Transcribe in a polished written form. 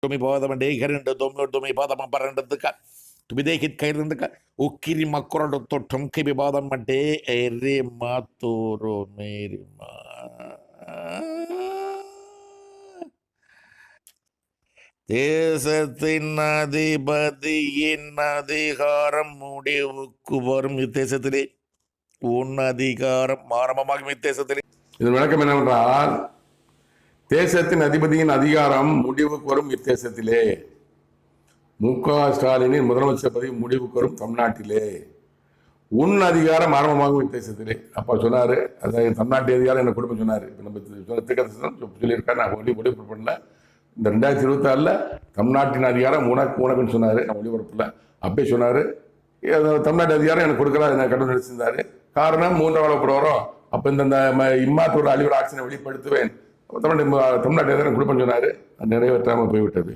तुम्ही పోదామండి కరెంట్ तुम्ही పోదామా పరండదుక तुबिदेहित కైరందుక ఉక్కిరి మక్కురడుతో ఠంకి వివాదం అంటే ఎర్రే మాతోరో మేరి మా தேசத்தின் அதிபதியின் அதிகாரம் முடிவுக்கு வரும் இத்தேசத்திலே உன் அதிகாரம் ஆரம்பமாகும் இத்தேசத்திலே. இதன் விளக்கம் என்னவென்றால், தேசத்தின் அதிபதியின் அதிகாரம் முடிவுக்கு வரும் இத்தேசத்திலே, மு.க.ஸ்டாலினின் முதலமைச்சர் பதவி முடிவுக்கு வரும் தமிழ்நாட்டிலே, உன் அதிகாரம் ஆரம்பமாகும் இத்தேசத்திலே. அப்ப சொன்னாரு, அதாவது தமிழ்நாட்டு அதிகாரம் என்ன குடும்பம் சொன்னாரு. நம்ம சொல்லியிருக்காரு, நான் ஒளிபரப்பு பண்ணல. இந்த 2024 தமிழ்நாட்டின் அதிகாரம் உனக்குன்னு சொன்னாரு. நான் ஒளிபரப்புல அப்பயே சொன்னாரு, தமிழ்நாட்டு அதிகாரம் எனக்கு கொடுக்கல, என்ன கடன் நடிச்சிருந்தாரு. காரணம் 3ஆம் வரும். அப்ப இந்த இம்மாத்தோட அழிவோட ஆக்சினை வெளிப்படுத்துவேன், தமிழ்நாட்டு அதிகாரம் கொடுப்பேன்னு சொன்னாரு. நிறைவேற்றாம போய்விட்டது.